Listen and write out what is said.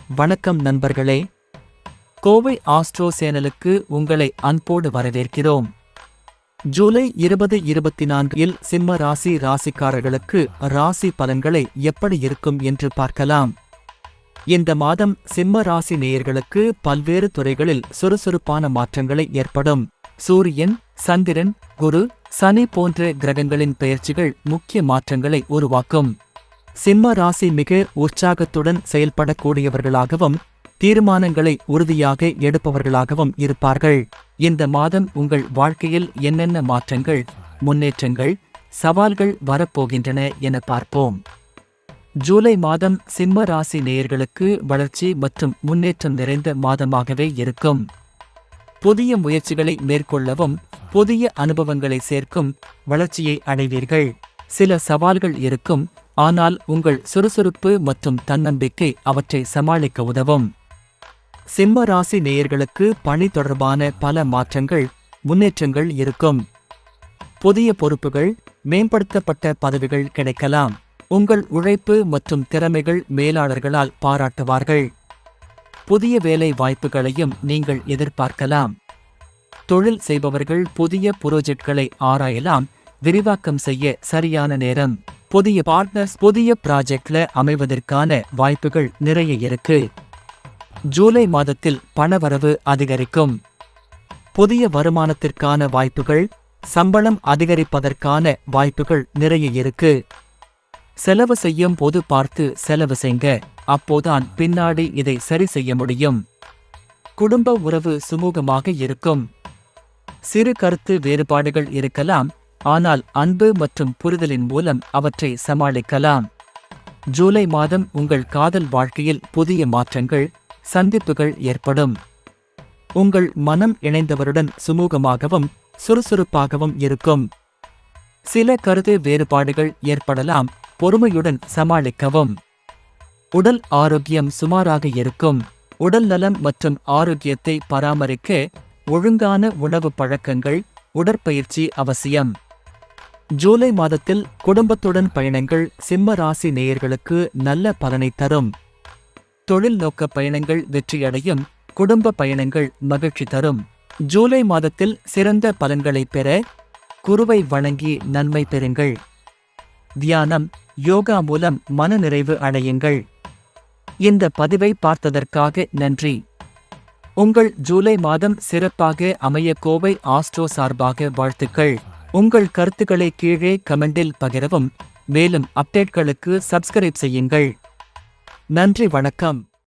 வணக்கம் நண்பர்களே, கோவை ஆஸ்ட்ரோ சேனலுக்கு உங்களை அன்போடு வரவேற்கிறோம். ஜூலை 2024 சிம்ம ராசிக்காரர்களுக்கு ராசி பலன்களை எப்படி இருக்கும் என்று பார்க்கலாம். இந்த மாதம் சிம்ம ராசி நேயர்களுக்கு பல்வேறு துறைகளில் சுறுசுறுப்பான மாற்றங்களை ஏற்படும். சூரியன், சந்திரன், குரு, சனி போன்ற கிரகங்களின் பெயர்ச்சிகள் முக்கிய மாற்றங்களை உருவாக்கும். சிம்ம ராசி மிக உற்சாகத்துடன் செயல்படக்கூடியவர்களாகவும் தீர்மானங்களை உறுதியாக எடுப்பவர்களாகவும் இருப்பார்கள். இந்த மாதம் உங்கள் வாழ்க்கையில் என்னென்ன மாற்றங்கள், முன்னேற்றங்கள், சவால்கள் வரப்போகின்றன என பார்ப்போம். ஜூலை மாதம் சிம்ம ராசி நேயர்களுக்கு வளர்ச்சி மற்றும் முன்னேற்றம் நிறைந்த மாதமாகவே இருக்கும். புதிய முயற்சிகளை மேற்கொள்ளவும் புதிய அனுபவங்களை சேர்க்கும் வளர்ச்சியை அடைவீர்கள். சில சவால்கள் இருக்கும், ஆனால் உங்கள் சுறுசுறுப்பு மற்றும் தன்னம்பிக்கை அவற்றை சமாளிக்க உதவும். சிம்ம ராசி நேயர்களுக்கு பணி தொடர்பான பல மாற்றங்கள், முன்னேற்றங்கள் இருக்கும். புதிய பொறுப்புகள், மேம்படுத்தப்பட்ட பதவிகள் கிடைக்கலாம். உங்கள் உழைப்பு மற்றும் திறமைகள் மேலாளர்களால் பாராட்டுவார்கள். புதிய வேலை வாய்ப்புகளையும் நீங்கள் எதிர்பார்க்கலாம். தொழில் செய்பவர்கள் புதிய புரோஜெக்ட்களை ஆராயலாம். விரிவாக்கம் செய்ய சரியான நேரம். புதிய பார்ட்னர்ஸ் புதிய ப்ராஜெக்ட்ல அமைவதற்கான வாய்ப்புகள் நிறைய இருக்கு. ஜூலை மாதத்தில் பணவரவு அதிகரிக்கும். புதிய வருமானத்திற்கான வாய்ப்புகள், சம்பளம் அதிகரிப்பதற்கான வாய்ப்புகள் நிறைய இருக்கு. செலவு செய்யும் போது பார்த்து செலவு செய்ங்க, அப்போதான் பின்னாடி இதை சரி செய்ய முடியும். குடும்ப உறவு சுமூகமாக இருக்கும். சிறு கருத்து வேறுபாடுகள் இருக்கலாம், ஆனால் அன்பு மற்றும் புரிதலின் மூலம் அவற்றை சமாளிக்கலாம். ஜூலை மாதம் உங்கள் காதல் வாழ்க்கையில் புதிய மாற்றங்கள், சந்திப்புகள் ஏற்படும். உங்கள் மனம் இணைந்தவருடன் சுமூகமாகவும் சுறுசுறுப்பாகவும் இருக்கும். சில கருத்து வேறுபாடுகள் ஏற்படலாம், பொறுமையுடன் சமாளிக்கவும். உடல் ஆரோக்கியம் சுமாராக இருக்கும். உடல் நலம் மற்றும் ஆரோக்கியத்தை பராமரிக்க ஒழுங்கான உணவு பழக்கங்கள், உடற்பயிற்சி அவசியம். ஜூலை மாதத்தில் குடும்பத்துடன் பயணங்கள் சிம்ம ராசி நேயர்களுக்கு நல்ல பலனை தரும். தொழில் நோக்க பயணங்கள் வெற்றியடையும். குடும்ப பயணங்கள் மகிழ்ச்சி தரும். ஜூலை மாதத்தில் சிறந்த பலன்களை பெற குருவை வணங்கி நன்மை பெறுங்கள். தியானம், யோகா மூலம் மனநிறைவு அடையுங்கள். இந்த பதிவை பார்த்ததற்காக நன்றி. உங்கள் ஜூலை மாதம் சிறப்பாக அமைய கோவை ஆஸ்ட்ரோ சார்பாக வாழ்த்துக்கள். உங்கள் கருத்துக்களை கீழே கமெண்டில் பகிரவும். மேலும் அப்டேட்களுக்கு சப்ஸ்கிரைப் செய்யுங்கள். நன்றி, வணக்கம்.